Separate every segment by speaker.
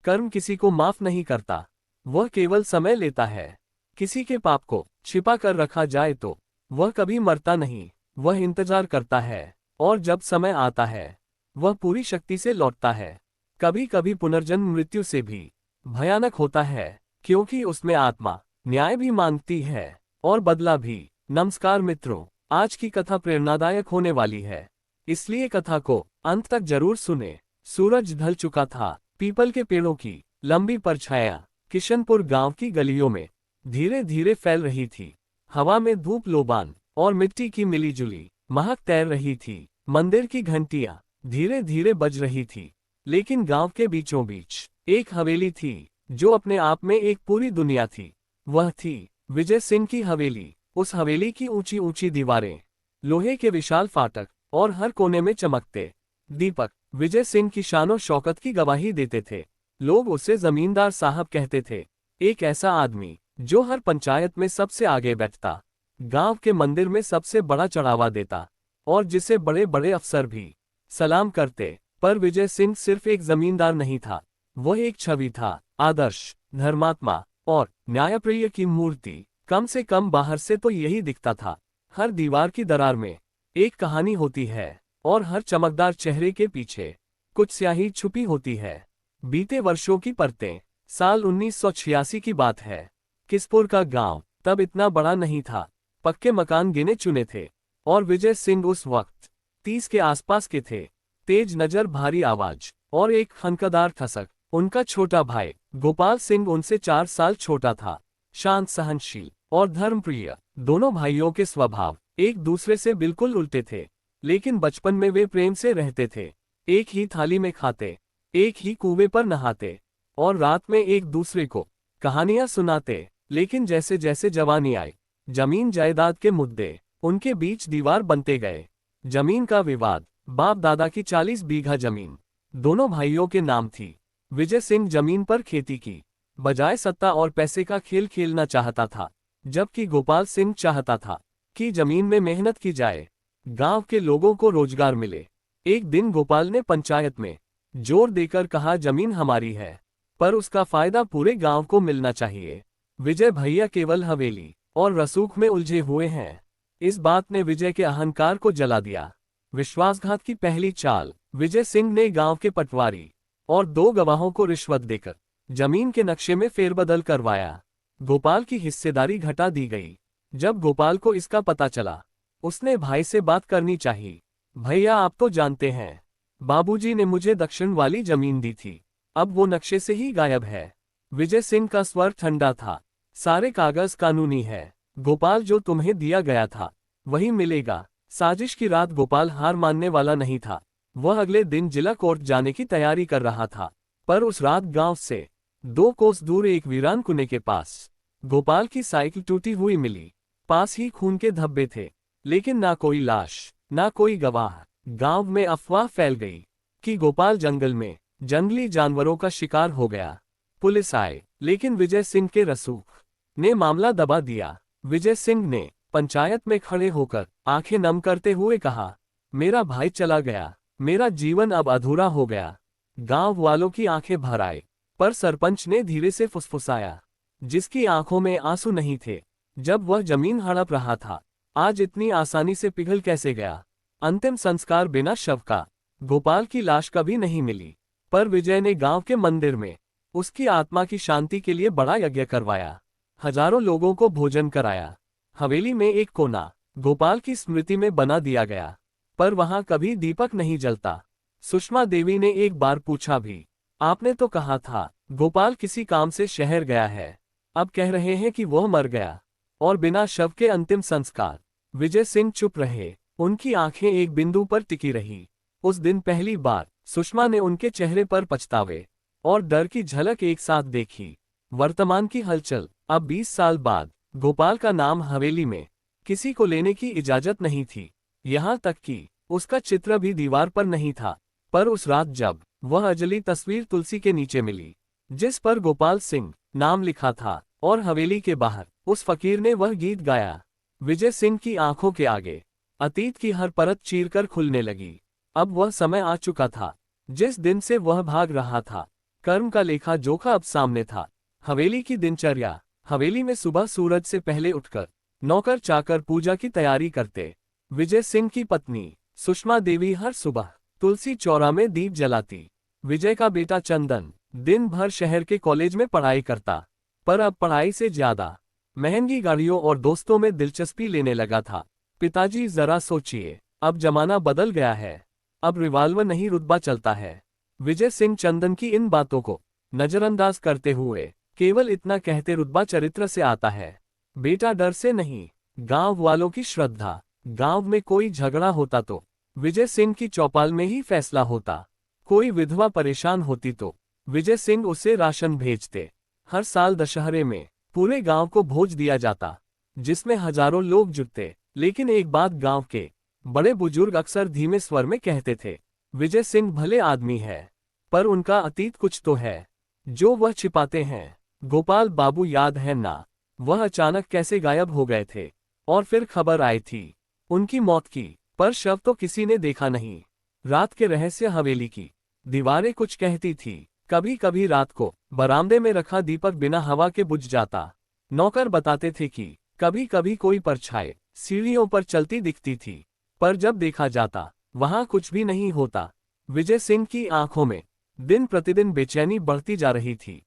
Speaker 1: कर्म किसी को माफ नहीं करता, वह केवल समय लेता है। किसी के पाप को छिपा कर रखा जाए तो वह कभी मरता नहीं, वह इंतजार करता है, और जब समय आता है वह पूरी शक्ति से लौटता है। कभी कभी पुनर्जन्म मृत्यु से भी भयानक होता है, क्योंकि उसमें आत्मा न्याय भी मांगती है और बदला भी। नमस्कार मित्रों, आज की कथा प्रेरणादायक होने वाली है, इसलिए कथा को अंत तक जरूर सुने। सूरज ढल चुका था, पीपल के पेड़ों की लंबी परछाया किशनपुर गांव की गलियों में धीरे धीरे फैल रही थी। हवा में धूप लोबान और मिट्टी की मिलीजुली महक तैर रही थी। मंदिर की घंटियां धीरे धीरे बज रही थी, लेकिन गांव के बीचों बीच एक हवेली थी जो अपने आप में एक पूरी दुनिया थी। वह थी विजय सिंह की हवेली। उस हवेली की ऊंची ऊंची दीवारें, लोहे के विशाल फाटक और हर कोने में चमकते दीपक विजय सिंह की शानो शौकत की गवाही देते थे। लोग उसे जमींदार साहब कहते थे, एक ऐसा आदमी जो हर पंचायत में सबसे आगे बैठता, गांव के मंदिर में सबसे बड़ा चढ़ावा देता और जिसे बड़े बड़े अफसर भी सलाम करते। पर विजय सिंह सिर्फ एक जमींदार नहीं था, वह एक छवि था, आदर्श, धर्मात्मा और न्यायप्रिय की मूर्ति। कम से कम बाहर से तो यही दिखता था। हर दीवार की दरार में एक कहानी होती है और हर चमकदार चेहरे के पीछे कुछ स्याही छुपी होती है। बीते वर्षों की परतें, साल 1986 की बात है। किसपुर का गांव तब इतना बड़ा नहीं था, पक्के मकान गिने चुने थे और विजय सिंह उस वक्त 30 के आसपास के थे। तेज नजर, भारी आवाज और एक खनकदार ठसक। उनका छोटा भाई गोपाल सिंह उनसे 4 साल छोटा था। शांत, सहनशील और धर्मप्रिय। दोनों भाइयों के स्वभाव एक दूसरे से बिल्कुल उल्टे थे, लेकिन बचपन में वे प्रेम से रहते थे। एक ही थाली में खाते, एक ही कुएं पर नहाते और रात में एक दूसरे को कहानियां सुनाते। लेकिन जैसे जैसे जवानी आई, जमीन जायदाद के मुद्दे उनके बीच दीवार बनते गए। जमीन का विवाद, बाप दादा की 40 बीघा जमीन दोनों भाइयों के नाम थी। विजय सिंह जमीन पर खेती की बजाय सत्ता और पैसे का खेल खेलना चाहता था, जबकि गोपाल सिंह चाहता था कि जमीन में मेहनत की जाए, गांव के लोगों को रोजगार मिले। एक दिन गोपाल ने पंचायत में जोर देकर कहा, जमीन हमारी है, पर उसका फायदा पूरे गांव को मिलना चाहिए। विजय भैया केवल हवेली और रसूख में उलझे हुए हैं। इस बात ने विजय के अहंकार को जला दिया। विश्वासघात की पहली चाल, विजय सिंह ने गांव के पटवारी और 2 गवाहों को रिश्वत देकर जमीन के नक्शे में फेरबदल करवाया। गोपाल की हिस्सेदारी घटा दी गई। जब गोपाल को इसका पता चला, उसने भाई से बात करनी चाहिए। भैया, आप तो जानते हैं, बाबूजी ने मुझे दक्षिण वाली जमीन दी थी, अब वो नक्शे से ही गायब है। विजय सिंह का स्वर ठंडा था, सारे कागज कानूनी है। गोपाल, जो तुम्हें दिया गया था वही मिलेगा। साजिश की रात गोपाल हार मानने वाला नहीं था। वह अगले दिन जिला कोर्ट जाने की तैयारी कर रहा था, पर उस रात गांव से 2 कोस दूर एक वीरान कुएं के पास गोपाल की साइकिल टूटी हुई मिली। पास ही खून के धब्बे थे, लेकिन ना कोई लाश, ना कोई गवाह। गांव में अफवाह फैल गई कि गोपाल जंगल में जंगली जानवरों का शिकार हो गया। पुलिस आए, लेकिन विजय सिंह के रसूख ने मामला दबा दिया। विजय सिंह ने पंचायत में खड़े होकर आंखें नम करते हुए कहा, मेरा भाई चला गया, मेरा जीवन अब अधूरा हो गया। गांव वालों की आंखें भर आए, पर सरपंच ने धीरे से फुसफुसाया, जिसकी आंखों में आंसू नहीं थे। जब वह जमीन हड़प रहा था, आज इतनी आसानी से पिघल कैसे गया। अंतिम संस्कार बिना शव का। गोपाल की लाश कभी नहीं मिली, पर विजय ने गांव के मंदिर में उसकी आत्मा की शांति के लिए बड़ा यज्ञ करवाया। हजारों लोगों को भोजन कराया। हवेली में एक कोना गोपाल की स्मृति में बना दिया गया, पर वहां कभी दीपक नहीं जलता। सुषमा देवी ने एक बार पूछा भी, आपने तो कहा था गोपाल किसी काम से शहर गया है, अब कह रहे हैं कि वह मर गया, और बिना शव के अंतिम संस्कार। विजय सिंह चुप रहे, उनकी आंखें एक बिंदु पर टिकी रही। उस दिन पहली बार सुषमा ने उनके चेहरे पर पछतावे और डर की झलक एक साथ देखी। वर्तमान की हलचल, अब 20 साल बाद गोपाल का नाम हवेली में किसी को लेने की इजाजत नहीं थी, यहाँ तक कि उसका चित्र भी दीवार पर नहीं था। पर उस रात जब वह अजली तस्वीर तुलसी के नीचे मिली, जिस पर गोपाल सिंह नाम लिखा था, और हवेली के बाहर उस फकीर ने वह गीत गाया, विजय सिंह की आंखों के आगे अतीत की हर परत चीरकर खुलने लगी। अब वह समय आ चुका था जिस दिन से वह भाग रहा था। कर्म का लेखा जोखा अब सामने था। हवेली की दिनचर्या। हवेली में सुबह सूरज से पहले उठकर नौकर चाकर पूजा की तैयारी करते। विजय सिंह की पत्नी सुषमा देवी हर सुबह तुलसी चौरा में दीप जलाती। विजय का बेटा चंदन दिन भर शहर के कॉलेज में पढ़ाई करता, पर अब पढ़ाई से ज्यादा महंगी गाड़ियों और दोस्तों में दिलचस्पी लेने लगा था। पिताजी जरा सोचिए, अब जमाना बदल गया है। अब रिवाल्वर नहीं रुतबा चलता है। विजय सिंह चंदन की इन बातों को नजरअंदाज करते हुए केवल इतना कहते, रुतबा चरित्र से आता है बेटा, डर से नहीं। गांव वालों की श्रद्धा। गांव में कोई झगड़ा होता तो विजय सिंह की चौपाल में ही फैसला होता। कोई विधवा परेशान होती तो विजय सिंह उसे राशन भेजते। हर साल दशहरे में पूरे गांव को भोज दिया जाता, जिसमें हजारों लोग जुटते। लेकिन एक बात गांव के बड़े बुजुर्ग अक्सर धीमे स्वर में कहते थे, विजय सिंह भले आदमी है, पर उनका अतीत कुछ तो है जो वह छिपाते हैं। गोपाल बाबू याद है ना, वह अचानक कैसे गायब हो गए थे और फिर खबर आई थी उनकी मौत की, पर शव तो किसी ने देखा नहीं। रात के रहस्य। हवेली की दीवारें कुछ कहती थी। कभी कभी रात को बरामदे में रखा दीपक बिना हवा के बुझ जाता। नौकर बताते थे कि कभी कभी कोई परछाई सीढ़ियों पर चलती दिखती थी, पर जब देखा जाता वहां कुछ भी नहीं होता। विजय सिंह की आंखों में दिन प्रतिदिन बेचैनी बढ़ती जा रही थी।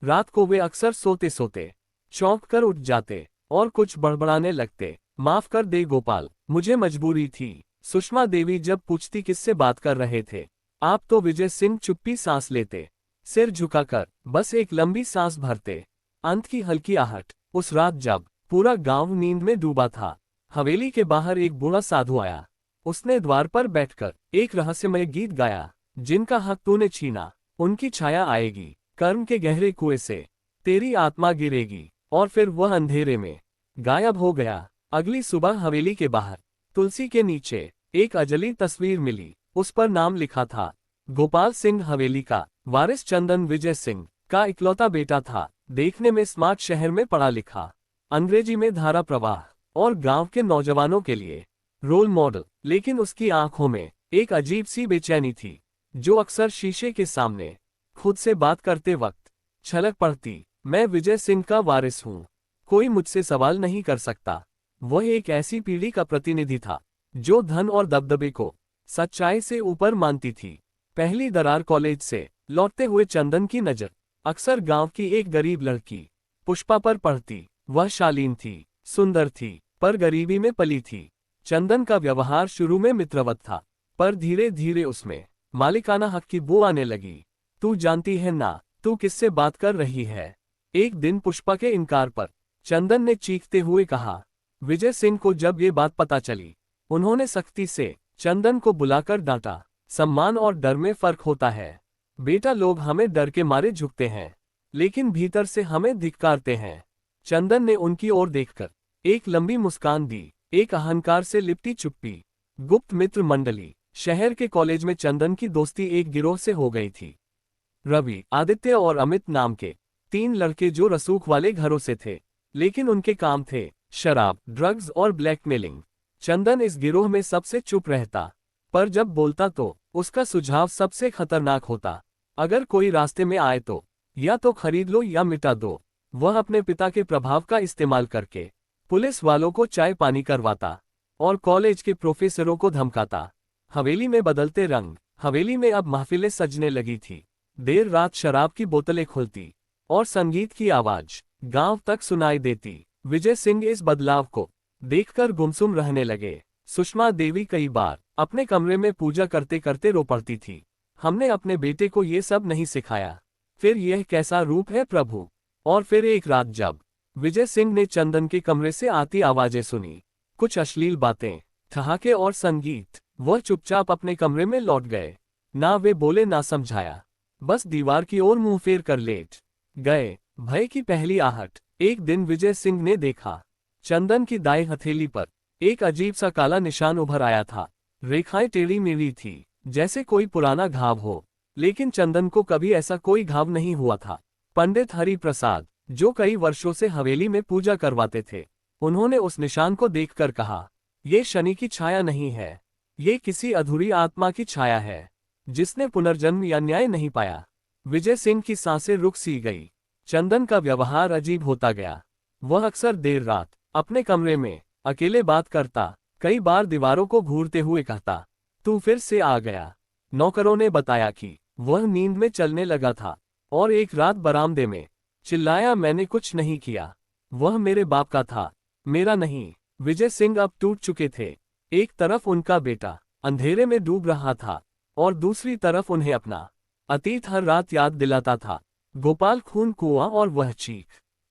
Speaker 1: रात को वे अक्सर सोते सोते चौंक कर उठ जाते और कुछ बड़बड़ाने लगते, माफ कर दे गोपाल, मुझे मजबूरी थी। सुषमा देवी जब पूछती किससे बात कर रहे थे आप, तो विजय सिंह चुप्पी सांस लेते, सिर झुकाकर बस एक लंबी सांस भरते। अंत की हल्की आहट। उस रात जब पूरा गांव नींद में डूबा था, हवेली के बाहर एक बूढ़ा साधु आया। उसने द्वार पर बैठकर एक रहस्यमय गीत गाया, जिनका हक तूने छीना उनकी छाया आएगी, कर्म के गहरे कुएं से तेरी आत्मा गिरेगी। और फिर वह अंधेरे में गायब हो गया। अगली सुबह हवेली के बाहर तुलसी के नीचे एक अजली तस्वीर मिली। उस पर नाम लिखा था गोपाल सिंह। हवेली का वारिस चंदन विजय सिंह का इकलौता बेटा था। देखने में स्मार्ट, शहर में पढ़ा लिखा, अंग्रेजी में धारा प्रवाह और गांव के नौजवानों के लिए रोल मॉडल। लेकिन उसकी आंखों में एक अजीब सी बेचैनी थी, जो अक्सर शीशे के सामने खुद से बात करते वक्त छलक पड़ती। मैं विजय सिंह का वारिस हूँ, कोई मुझसे सवाल नहीं कर सकता। वह एक ऐसी पीढ़ी का प्रतिनिधि था जो धन और दबदबे को सच्चाई से ऊपर मानती थी। पहली दरार कॉलेज से लौटते हुए चंदन की नजर अक्सर गांव की एक गरीब लड़की पुष्पा पर पड़ती। वह शालीन थी, सुंदर थी, पर गरीबी में पली थी। चंदन का व्यवहार शुरू में मित्रवत था, पर धीरे धीरे उसमें मालिकाना हक की बू आने लगी। तू जानती है ना, तू किससे बात कर रही है? एक दिन पुष्पा के इनकार पर चंदन ने चीखते हुए कहा। विजय सिंह को जब ये बात पता चली, उन्होंने सख्ती से चंदन को बुलाकर डांटा। सम्मान और डर में फर्क होता है बेटा, लोग हमें डर के मारे झुकते हैं, लेकिन भीतर से हमें धिक्कारते हैं। चंदन ने उनकी ओर देखकर एक लंबी मुस्कान दी। एक अहंकार से लिपटी चुप्पी। गुप्त मित्र मंडली। शहर के कॉलेज में चंदन की दोस्ती एक गिरोह से हो गई थी। रवि, आदित्य और अमित नाम के 3 लड़के जो रसूख वाले घरों से थे, लेकिन उनके काम थे शराब, ड्रग्स और ब्लैकमेलिंग। चंदन इस गिरोह में सबसे चुप रहता, पर जब बोलता तो उसका सुझाव सबसे खतरनाक होता। अगर कोई रास्ते में आए तो या तो खरीद लो या मिटा दो। वह अपने पिता के प्रभाव का इस्तेमाल करके पुलिस वालों को चाय पानी करवाता और कॉलेज के प्रोफेसरों को धमकाता। हवेली में बदलते रंग। हवेली में अब महफिलें सजने लगी थी। देर रात शराब की बोतलें खुलती और संगीत की आवाज गांव तक सुनाई देती। विजय सिंह इस बदलाव को देखकर गुमसुम रहने लगे। सुषमा देवी कई बार अपने कमरे में पूजा करते करते रो पड़ती थी। हमने अपने बेटे को ये सब नहीं सिखाया, फिर यह कैसा रूप है प्रभु। और फिर एक रात जब विजय सिंह ने चंदन के कमरे से आती आवाजें सुनी, कुछ अश्लील बातें, ठहाके और संगीत, वह चुपचाप अपने कमरे में लौट गए। ना वे बोले ना समझाया, बस दीवार की ओर मुंह फेर कर लेट गए। भय की पहली आहट। एक दिन विजय सिंह ने देखा चंदन की दाएं हथेली पर एक अजीब सा काला निशान उभर आया था। रेखाएं टेढ़ी मेढ़ी थी, जैसे कोई पुराना घाव हो, लेकिन चंदन को कभी ऐसा कोई घाव नहीं हुआ था। पंडित हरि प्रसाद, जो कई वर्षों से हवेली में पूजा करवाते थे, उन्होंने उस निशान को देखकर कहा, ये शनि की छाया नहीं है, ये किसी अधूरी आत्मा की छाया है, जिसने पुनर्जन्म या न्याय नहीं पाया। विजय सिंह की सांसें रुक सी गई। चंदन का व्यवहार अजीब होता गया। वह अक्सर देर रात अपने कमरे में अकेले बात करता, कई बार दीवारों को घूरते हुए कहता, तू फिर से आ गया। नौकरों ने बताया कि वह नींद में चलने लगा था और एक रात बरामदे में चिल्लाया, मैंने कुछ नहीं किया, वह मेरे बाप का था, मेरा नहीं। विजय सिंह अब टूट चुके थे। एक तरफ उनका बेटा अंधेरे में डूब रहा था और दूसरी तरफ उन्हें अपना अतीत हर रात याद दिलाता था। गोपाल, खून कुआं और वह चीख,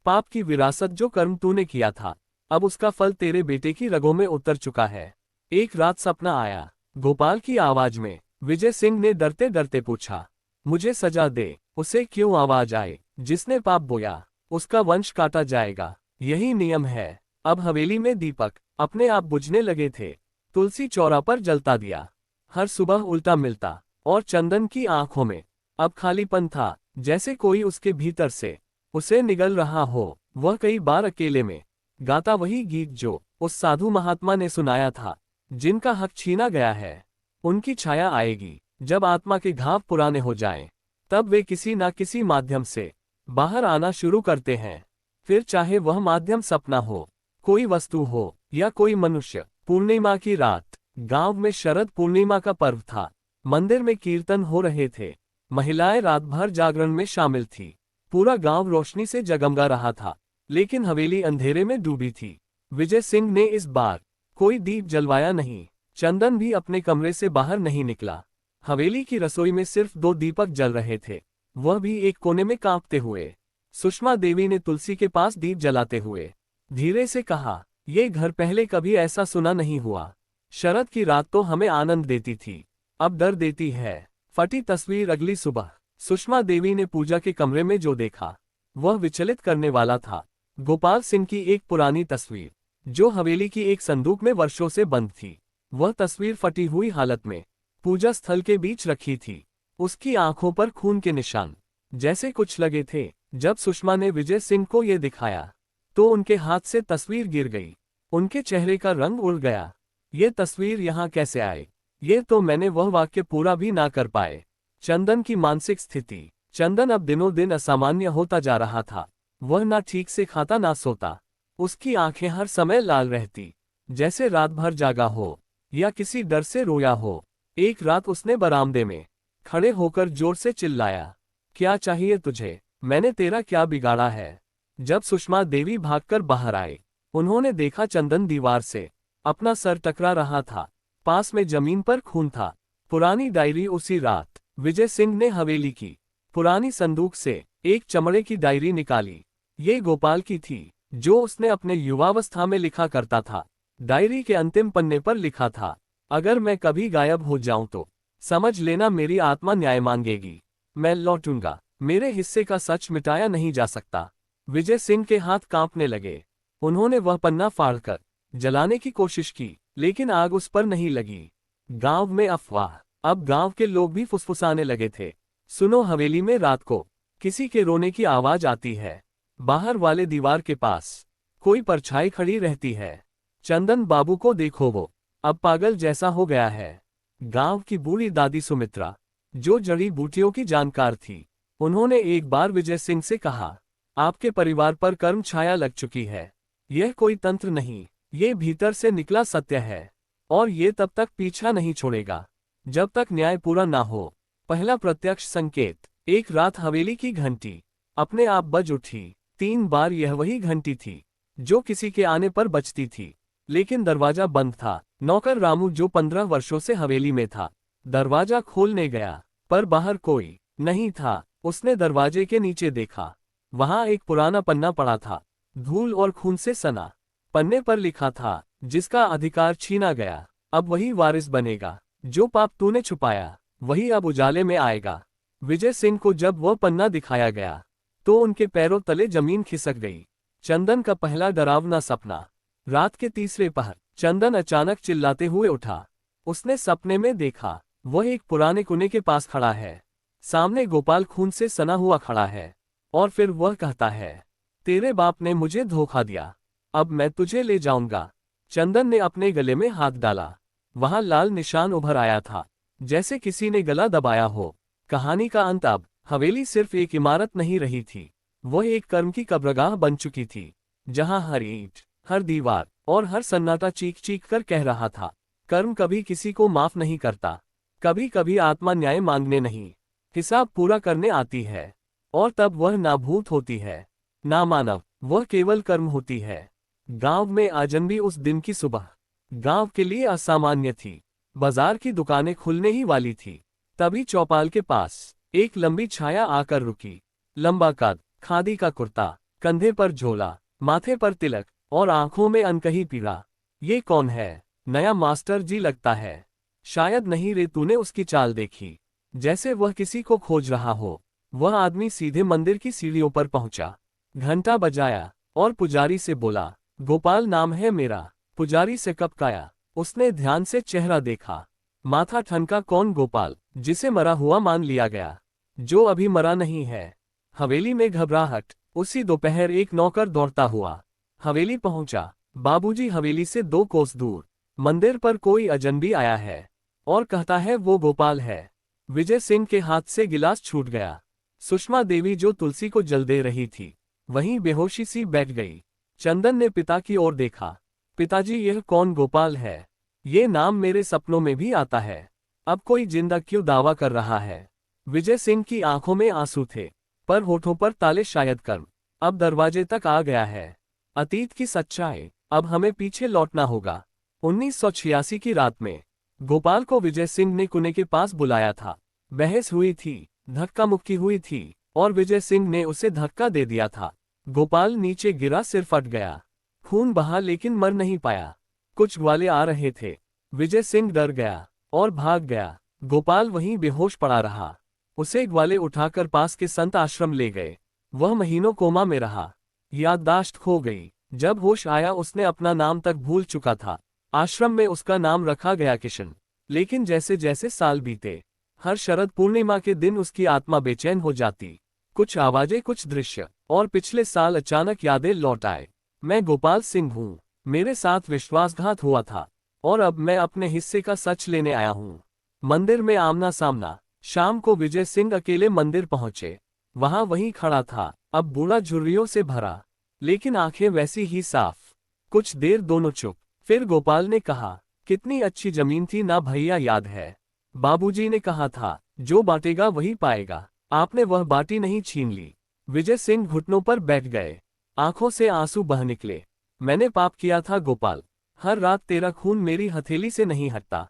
Speaker 1: पाप की विरासत जो कर्म तूने किया था, अब उसका फल तेरे बेटे की रगों में उतर चुका है। एक रात सपना आया, गोपाल की आवाज में। विजय सिंह ने डरते डरते पूछा, मुझे सजा दे। उसे क्यों आवाज आए, जिसने पाप बोया उसका वंश काटा जाएगा, यही नियम है। अब हवेली में दीपक अपने आप बुझने लगे थे। तुलसी चौरा पर जलता दिया हर सुबह उल्टा मिलता और चंदन की आंखों में अब खालीपन था, जैसे कोई उसके भीतर से उसे निगल रहा हो। वह कई बार अकेले में गाता वही गीत जो उस साधु महात्मा ने सुनाया था, जिनका हक छीना गया है। उनकी छाया आएगी जब आत्मा के घाव पुराने हो जाएं, तब वे किसी ना किसी माध्यम से बाहर आना शुरू करते हैं। फिर चाहे वह माध्यम सपना हो, कोई वस्तु हो या कोई मनुष्य। पूर्णिमा की रात, गांव में शरद पूर्णिमा का पर्व था। मंदिर में कीर्तन हो रहे थे, महिलाएं रात भर जागरण में शामिल थी। पूरा गांव रोशनी से जगमगा रहा था, लेकिन हवेली अंधेरे में डूबी थी। विजय सिंह ने इस बार कोई दीप जलवाया नहीं। चंदन भी अपने कमरे से बाहर नहीं निकला। हवेली की रसोई में सिर्फ 2 दीपक जल रहे थे, वह भी एक कोने में कांपते हुए। सुषमा देवी ने तुलसी के पास दीप जलाते हुए धीरे से कहा, ये घर पहले कभी ऐसा सुना नहीं हुआ। शरद की रात तो हमें आनंद देती थी, अब डर देती है। फटी तस्वीर। अगली सुबह सुषमा देवी ने पूजा के कमरे में जो देखा, वह विचलित करने वाला था। गोपाल सिंह की एक पुरानी तस्वीर, जो हवेली की एक संदूक में वर्षों से बंद थी। वह तस्वीर फटी हुई हालत में पूजा स्थल के बीच रखी थी। उसकी आंखों पर खून के निशान जैसे कुछ लगे थे। जब सुषमा ने विजय सिंह को यह दिखाया, तो उनके हाथ से तस्वीर गिर गई। उनके चेहरे का रंग उड़ गया। ये तस्वीर यहाँ कैसे आए? ये तो मैंने वह वाक्य पूरा भी ना कर पाए। चंदन की मानसिक स्थिति। चंदन अब दिनों दिन असामान्य होता जा रहा था। वह ना ठीक से खाता ना सोता। उसकी आंखें हर समय लाल रहती, जैसे रात भर जागा हो या किसी डर से रोया हो। एक रात उसने बरामदे में खड़े होकर जोर से चिल्लाया, क्या चाहिए तुझे? मैंने तेरा क्या बिगाड़ा है? जब सुषमा देवी भागकर बाहर आए, उन्होंने देखा चंदन दीवार से अपना सर टकरा रहा था। पास में जमीन पर खून था। पुरानी डायरी। उसी रात विजय सिंह ने हवेली की पुरानी संदूक से एक चमड़े की डायरी निकाली। ये गोपाल की थी, जो उसने अपने युवावस्था में लिखा करता था। डायरी के अंतिम पन्ने पर लिखा था, अगर मैं कभी गायब हो जाऊं तो समझ लेना मेरी आत्मा न्याय मांगेगी। मैं लौटूंगा। मेरे हिस्से का सच मिटाया नहीं जा सकता। विजय सिंह के हाथ कांपने लगे। उन्होंने वह पन्ना फाड़कर जलाने की कोशिश की, लेकिन आग उस पर नहीं लगी। गांव में अफवाह। अब गांव के लोग भी फुसफुसाने लगे थे। सुनो, हवेली में रात को किसी के रोने की आवाज आती है। बाहर वाले दीवार के पास कोई परछाई खड़ी रहती है। चंदन बाबू को देखो, वो अब पागल जैसा हो गया है। गांव की बूढ़ी दादी सुमित्रा, जो जड़ी बूटियों की जानकार थी, उन्होंने एक बार विजय सिंह से कहा, आपके परिवार पर कर्म छाया लग चुकी है। यह कोई तंत्र नहीं, ये भीतर से निकला सत्य है, और ये तब तक पीछा नहीं छोड़ेगा जब तक न्याय पूरा ना हो। पहला प्रत्यक्ष संकेत। एक रात हवेली की घंटी अपने आप बज उठी। 3 बार। यह वही घंटी थी जो किसी के आने पर बजती थी, लेकिन दरवाजा बंद था। नौकर रामू, जो 15 वर्षों से हवेली में था, दरवाजा खोलने गया, पर बाहर कोई नहीं था। उसने दरवाजे के नीचे देखा, वहां एक पुराना पन्ना पड़ा था, धूल और खून से सना। पन्ने पर लिखा था, जिसका अधिकार छीना गया अब वही वारिस बनेगा। जो पाप तूने छुपाया वही अब उजाले में आएगा। विजय सिंह को जब वह पन्ना दिखाया गया, तो उनके पैरों तले जमीन खिसक गई। चंदन का पहला डरावना सपना। रात के तीसरे पहर चंदन अचानक चिल्लाते हुए उठा। उसने सपने में देखा, वह एक पुराने कुएं के पास खड़ा है। सामने गोपाल खून से सना हुआ खड़ा है, और फिर वह कहता है, तेरे बाप ने मुझे धोखा दिया, अब मैं तुझे ले जाऊंगा। चंदन ने अपने गले में हाथ डाला। वहां लाल निशान उभर आया था, जैसे किसी ने गला दबाया हो। कहानी का अंत अब हवेली सिर्फ एक इमारत नहीं रही थी, वह एक कर्म की कब्रगाह बन चुकी थी, जहां हर ईंट, हर दीवार और हर सन्नाटा चीख चीख कर कह रहा था, कर्म कभी किसी को माफ नहीं करता। कभी कभी आत्मा न्याय मांगने नहीं, हिसाब पूरा करने आती है, और तब वह ना भूत होती है, ना मानव, वह केवल कर्म होती है। गांव में अजनबी उस दिन की सुबह गांव के लिए असामान्य थी। बाजार की दुकानें खुलने ही वाली थी, तभी चौपाल के पास एक लंबी छाया आकर रुकी। लंबा कद, खादी का कुर्ता, कंधे पर झोला, माथे पर तिलक और आंखों में अनकही पीड़ा। ये कौन है? नया मास्टर जी लगता है। शायद नहीं रे, तूने उसकी चाल देखी, जैसे वह किसी को खोज रहा हो। वह आदमी सीधे मंदिर की सीढ़ियों पर पहुंचा, घंटा बजाया और पुजारी से बोला, गोपाल नाम है मेरा। पुजारी से कपकाया। उसने ध्यान से चेहरा देखा, माथा ठनका। कौन? गोपाल, जिसे मरा हुआ मान लिया गया, जो अभी मरा नहीं है। हवेली में घबराहट। उसी दोपहर एक नौकर दौड़ता हुआ हवेली पहुंचा। बाबूजी, हवेली से 2 कोस दूर मंदिर पर कोई अजनबी आया है और कहता है वो गोपाल है। विजय सिंह के हाथ से गिलास छूट गया। सुषमा देवी, जो तुलसी को जल दे रही थी, वहीं बेहोशी सी बैठ गई। चंदन ने पिता की ओर देखा। पिताजी, यह कौन गोपाल है? ये नाम मेरे सपनों में भी आता है। अब कोई जिंदा क्यों दावा कर रहा है? विजय सिंह की आंखों में आंसू थे, पर होठों पर ताले। शायद कर्म अब दरवाजे तक आ गया है। अतीत की सच्चाई, अब हमें पीछे लौटना होगा। 1986 की रात में गोपाल को विजय सिंह ने कुएं के पास बुलाया था। बहस हुई थी, धक्का मुक्की हुई थी और विजय सिंह ने उसे धक्का दे दिया था। गोपाल नीचे गिरा, सिर फट गया, खून बहा, लेकिन मर नहीं पाया। कुछ ग्वाले आ रहे थे। विजय सिंह डर गया और भाग गया। गोपाल वहीं बेहोश पड़ा रहा। उसे ग्वाले उठाकर पास के संत आश्रम ले गए। वह महीनों कोमा में रहा, याददाश्त खो गई। जब होश आया, उसने अपना नाम तक भूल चुका था। आश्रम में उसका नाम रखा गया किशन। लेकिन जैसे जैसे साल बीते, हर शरद पूर्णिमा के दिन उसकी आत्मा बेचैन हो जाती। कुछ आवाजें, कुछ दृश्य, और पिछले साल अचानक यादें लौट आए। मैं गोपाल सिंह हूँ, मेरे साथ विश्वासघात हुआ था और अब मैं अपने हिस्से का सच लेने आया हूँ। मंदिर में आमना सामना। शाम को विजय सिंह अकेले मंदिर पहुंचे। वहां वहीं खड़ा था, अब बूढ़ा झुर्रियों से भरा, लेकिन आंखें वैसी ही साफ। कुछ देर दोनों चुप। फिर गोपाल ने कहा, कितनी अच्छी जमीन थी ना भैया, याद है? बाबूजी ने कहा था, जो बांटेगा वही पाएगा। आपने वह बाटी नहीं छीन ली। विजय सिंह घुटनों पर बैठ गए, आंखों से आंसू बह निकले। मैंने पाप किया था गोपाल, हर रात तेरा खून मेरी हथेली से नहीं हटता।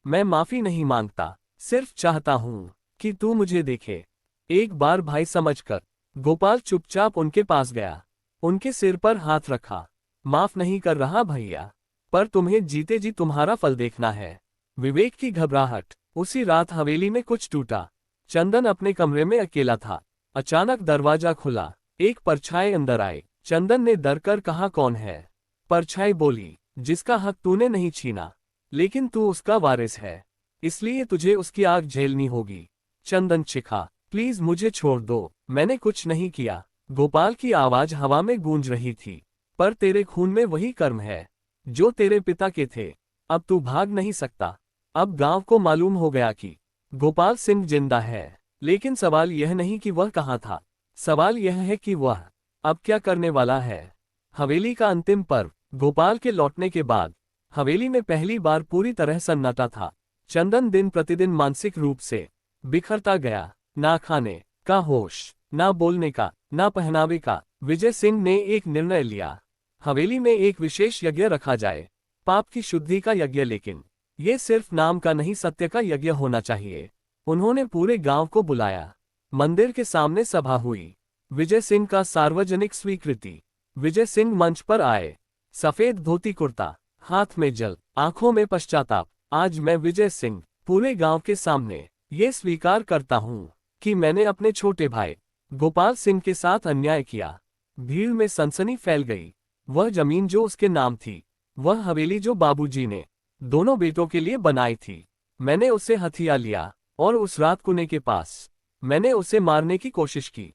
Speaker 1: मैं माफी नहीं मांगता, सिर्फ चाहता हूं कि तू मुझे देखे, एक बार भाई समझकर। गोपाल चुपचाप उनके पास गया, उनके सिर पर हाथ रखा। माफ नहीं कर रहा भैया, पर तुम्हें जीते जी तुम्हारा फल देखना है। विवेक की घबराहट। उसी रात हवेली में कुछ टूटा। चंदन अपने कमरे में अकेला था। अचानक दरवाजा खुला, एक परछाई अंदर आई। चंदन ने डर कर कहा, कौन है? परछाई बोली, जिसका हक तूने नहीं छीना, लेकिन तू उसका वारिस है, इसलिए तुझे उसकी आग झेलनी होगी। चंदन चिखा, प्लीज मुझे छोड़ दो, मैंने कुछ नहीं किया। गोपाल की आवाज हवा में गूंज रही थी, पर तेरे खून में वही कर्म है जो तेरे पिता के थे। अब तू भाग नहीं सकता। अब गांव को मालूम हो गया कि गोपाल सिंह जिंदा है, लेकिन सवाल यह नहीं कि वह कहाँ था, सवाल यह है कि वह अब क्या करने वाला है। हवेली का अंतिम पर्व। गोपाल के लौटने के बाद हवेली में पहली बार पूरी तरह सन्नाटा था। चंदन दिन प्रतिदिन मानसिक रूप से बिखरता गया, ना खाने का होश, ना बोलने का, ना पहनावे का। विजय सिंह ने एक निर्णय लिया, हवेली में एक विशेष यज्ञ रखा जाए, पाप की शुद्धि का यज्ञ, लेकिन ये सिर्फ नाम का नहीं, सत्य का यज्ञ होना चाहिए। उन्होंने पूरे गांव को बुलाया। मंदिर के सामने सभा हुई। विजय सिंह का सार्वजनिक स्वीकृति। विजय सिंह मंच पर आए, सफेद धोती कुर्ता, हाथ में जल, आंखों में पश्चाताप। आज मैं विजय सिंह पूरे गांव के सामने ये स्वीकार करता हूं कि मैंने अपने छोटे भाई गोपाल सिंह के साथ अन्याय किया। भीड़ में सनसनी फैल गई। वह जमीन जो उसके नाम थी, वह हवेली जो बाबूजी ने दोनों बेटों के लिए बनाई थी, मैंने उसे हथिया लिया और उस रात कुएं के पास मैंने उसे मारने की कोशिश की।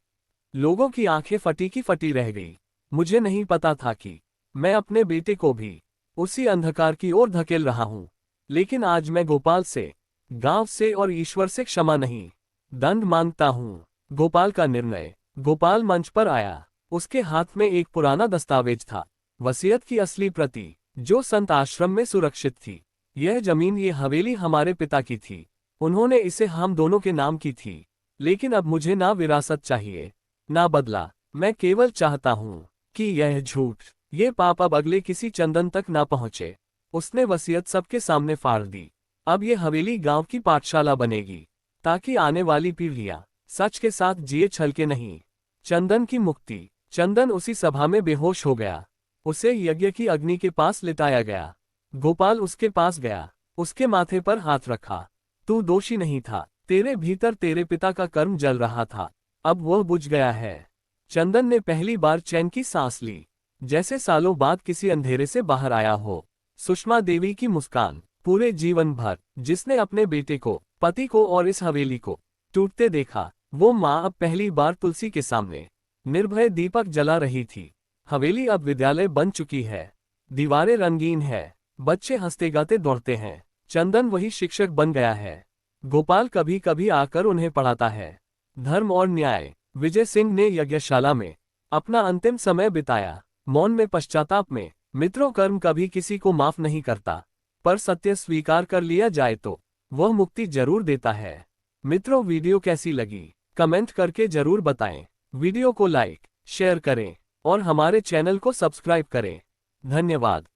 Speaker 1: लोगों की आंखें फटी की फटी रह गई। मुझे नहीं पता था कि मैं अपने बेटे को भी उसी अंधकार की ओर धकेल रहा हूं। लेकिन आज मैं गोपाल से, गांव से और ईश्वर से क्षमा नहीं, दंड मांगता हूं। गोपाल का निर्णय। गोपाल मंच पर आया। उसके हाथ में एक पुराना दस्तावेज था, वसीयत की असली प्रति, जो संत आश्रम में सुरक्षित थी। यह जमीन, ये हवेली हमारे पिता की थी। उन्होंने इसे हम दोनों के नाम की थी। लेकिन अब मुझे ना विरासत चाहिए, ना बदला। मैं केवल चाहता हूँ कि यह झूठ, ये पाप अब अगले किसी चंदन तक ना पहुँचे। उसने वसीयत सबके सामने फाड़ दी। अब ये हवेली गांव की पाठशाला बनेगी, ताकि आने वाली पीढ़ियां सच के साथ जिए, छल के नहीं। चंदन की मुक्ति। चंदन उसी सभा में बेहोश हो गया। उसे यज्ञ की अग्नि के पास लिटाया गया। गोपाल उसके पास गया, उसके माथे पर हाथ रखा। तू दोषी नहीं था, तेरे भीतर तेरे पिता का कर्म जल रहा था, अब वह बुझ गया है। चंदन ने पहली बार चैन की सांस ली, जैसे सालों बाद किसी अंधेरे से बाहर आया हो। सुषमा देवी की मुस्कान। पूरे जीवन भर जिसने अपने बेटे को, पति को और इस हवेली को टूटते देखा, वो माँ अब पहली बार तुलसी के सामने निर्भय दीपक जला रही थी। हवेली अब विद्यालय बन चुकी है। दीवारें रंगीन है, बच्चे हंसते गाते दौड़ते हैं। चंदन वही शिक्षक बन गया है। गोपाल कभी कभी आकर उन्हें पढ़ाता है। धर्म और न्याय। विजय सिंह ने यज्ञशाला में अपना अंतिम समय बिताया, मौन में, पश्चाताप में। मित्रों, कर्म कभी किसी को माफ नहीं करता, पर सत्य स्वीकार कर लिया जाए तो वह मुक्ति जरूर देता है। मित्रों, वीडियो कैसी लगी कमेंट करके जरूर बताएं। वीडियो को लाइक, शेयर करें और हमारे चैनल को सब्सक्राइब करें। धन्यवाद।